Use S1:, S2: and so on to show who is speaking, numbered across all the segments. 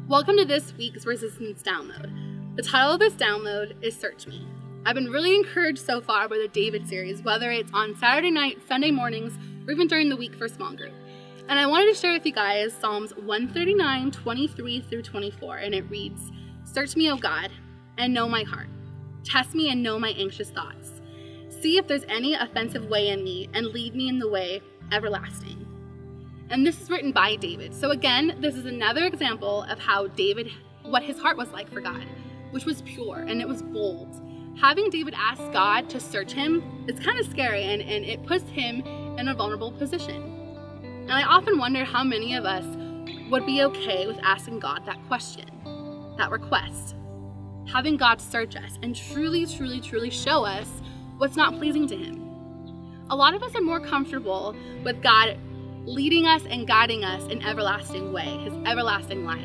S1: Welcome to this week's Resistance Download. The title of this download is Search Me. I've been really encouraged so far by the David series, whether it's on Saturday night, Sunday mornings, or even during the week for small group. And I wanted to share with you guys Psalms 139, 23 through 24, and it reads, "Search me, O God, and know my heart. Test me and know my anxious thoughts. See if there's any offensive way in me, and lead me in the way everlasting." And this is written by David. So again, this is another example of how what his heart was like for God, which was pure and it was bold. Having David ask God to search him is kind of scary, and it puts him in a vulnerable position. And I often wonder how many of us would be okay with asking God that question, that request. Having God search us and truly show us what's not pleasing to him. A lot of us are more comfortable with God leading us and guiding us in everlasting way, his everlasting life.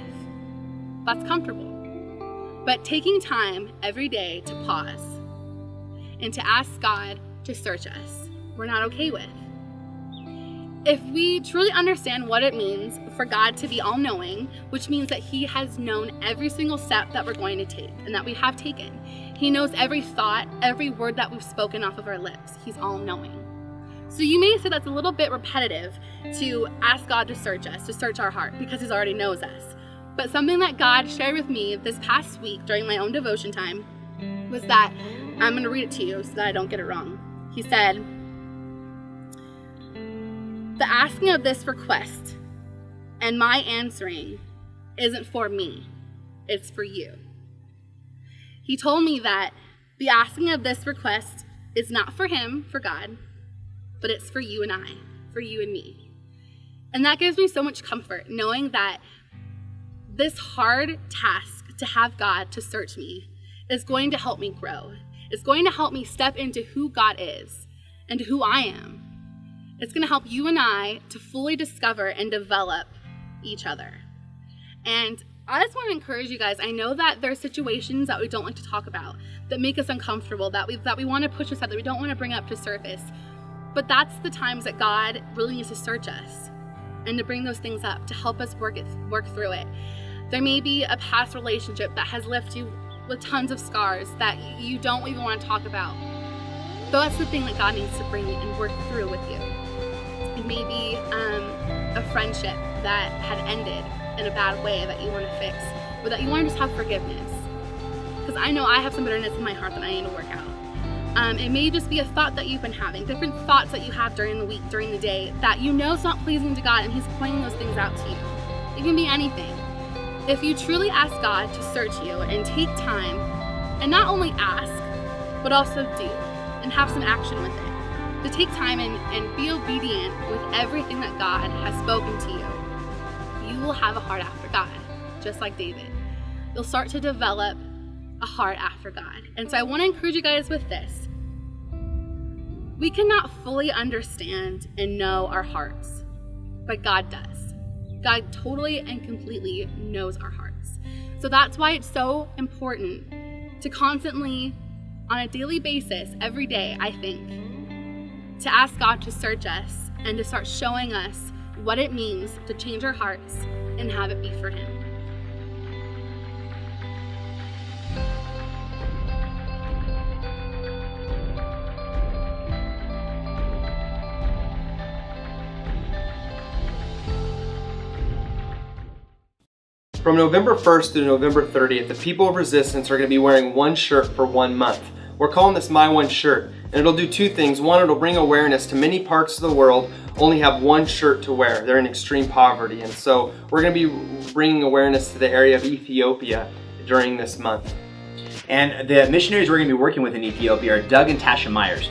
S1: That's comfortable. But taking time every day to pause and to ask God to search us, we're not okay with. If we truly understand what it means for God to be all-knowing, which means that he has known every single step that we're going to take and that we have taken. He knows every thought, every word that we've spoken off of our lips. He's all-knowing. So you may say that's a little bit repetitive to ask God to search us, to search our heart, because he already knows us. But something that God shared with me this past week during my own devotion time was that, I'm going to read it to you so that I don't get it wrong. He said, "The asking of this request and my answering isn't for me, it's for you." He told me that the asking of this request is not for him, for God, but it's for you and I, for you and me. And that gives me so much comfort, knowing that this hard task to have God to search me is going to help me grow. It's going to help me step into who God is and who I am. It's going to help you and I to fully discover and develop each other. And I just want to encourage you guys. I know that there are situations that we don't like to talk about, that make us uncomfortable, that we want to push aside, that we don't want to bring up to surface. But that's the times that God really needs to search us and to bring those things up to help us work through it. There may be a past relationship that has left you with tons of scars that you don't even want to talk about. But that's the thing that God needs to bring and work through with you. It may be a friendship that had ended in a bad way that you want to fix, or that you want to just have forgiveness. Because I know I have some bitterness in my heart that I need to work out. It may just be a thought that you've been having, different thoughts that you have during the week, during the day, that you know is not pleasing to God, and he's pointing those things out to you. It can be anything. If you truly ask God to search you and take time, and not only ask, but also do, and have some action with it, to take time and be obedient with everything that God has spoken to you, you will have a heart after God, just like David. You'll start to develop a heart after God. And so I want to encourage you guys with this. We cannot fully understand and know our hearts, but God does. God totally and completely knows our hearts. So that's why it's so important to constantly, on a daily basis, every day, I think, to ask God to search us and to start showing us what it means to change our hearts and have it be for him.
S2: From November 1st to November 30th, the people of Resistance are going to be wearing one shirt for 1 month. We're calling this My One Shirt, and it'll do two things. One, it'll bring awareness to many parts of the world only have one shirt to wear. They're in extreme poverty, and so we're going to be bringing awareness to the area of Ethiopia during this month.
S3: And the missionaries we're going to be working with in Ethiopia are Doug and Tasha Myers.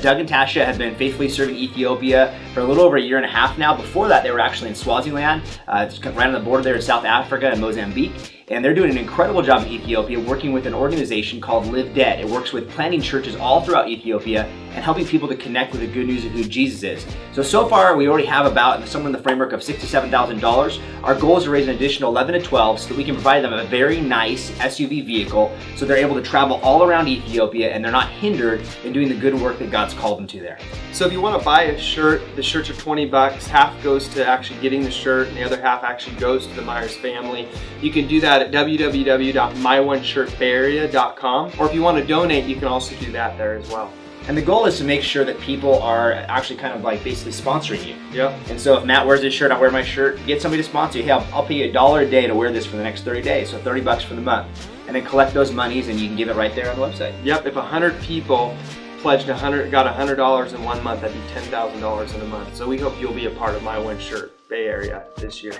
S3: Doug and Tasha have been faithfully serving Ethiopia for a little over a year and a half now. Before that, they were actually in Swaziland, right on the border there in South Africa and Mozambique. and they're doing an incredible job in Ethiopia working with an organization called Live Dead. It works with planting churches all throughout Ethiopia and helping people to connect with the good news of who Jesus is. So far we already have about somewhere in the framework of $67,000. Our goal is to raise an additional 11 to 12 so that we can provide them a very nice SUV vehicle so they're able to travel all around Ethiopia and they're not hindered in doing the good work that God's called them to there.
S2: So if you want to buy a shirt, the shirts are $20. Half goes to actually getting the shirt and the other half actually goes to the Myers family. You can do that at www.myoneshirtbayarea.com, or if you want to donate, you can also do that there as well.
S3: And the goal is to make sure that people are actually kind of like basically sponsoring you.
S2: Yep.
S3: And so if Matt wears his shirt, I wear my shirt, get somebody to sponsor you. Hey, I'll pay you $1 a day to wear this for the next 30 days, so $30 for the month. And then collect those monies and you can give it right there on the website.
S2: Yep, if 100 people pledged got $100 in 1 month, that'd be $10,000 in a month. So we hope you'll be a part of My One Shirt Bay Area this year.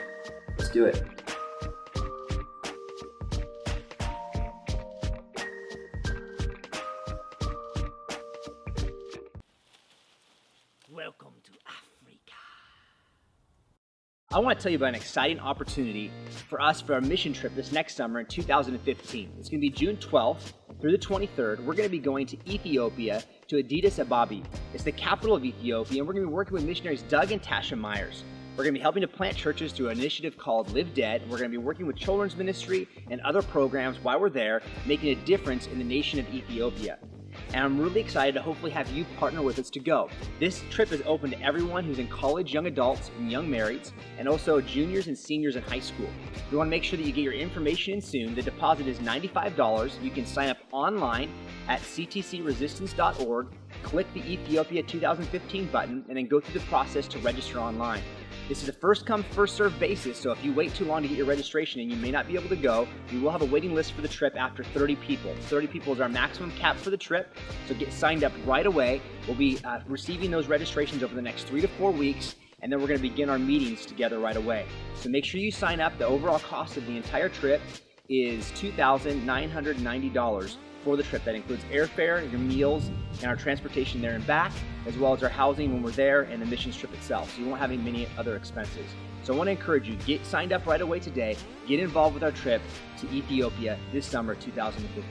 S3: Let's do it.
S4: Welcome to Africa.
S3: I want to tell you about an exciting opportunity for us for our mission trip this next summer in 2015. It's going to be June 12th through the 23rd. We're going to be going to Ethiopia, to Addis Ababa. It's the capital of Ethiopia, and we're going to be working with missionaries Doug and Tasha Myers. We're going to be helping to plant churches through an initiative called Live Dead. We're going to be working with children's ministry and other programs while we're there, making a difference in the nation of Ethiopia. And I'm really excited to hopefully have you partner with us to go. This trip is open to everyone who's in college, young adults, and young marrieds, and also juniors and seniors in high school. We want to make sure that you get your information in soon. The deposit is $95. You can sign up online at ctcresistance.org, click the Ethiopia 2015 button, and then go through the process to register online. This is a first-come, first-served basis, so if you wait too long to get your registration and you may not be able to go, we will have a waiting list for the trip after 30 people. 30 people is our maximum cap for the trip, so get signed up right away. We'll be receiving those registrations over the next 3 to 4 weeks, and then we're going to begin our meetings together right away. So make sure you sign up. The overall cost of the entire trip is $2,990 for the trip. That includes airfare, your meals, and our transportation there and back, as well as our housing when we're there and the missions trip itself. So you won't have many other expenses. So I want to encourage you, get signed up right away today. Get involved with our trip to Ethiopia this summer 2015.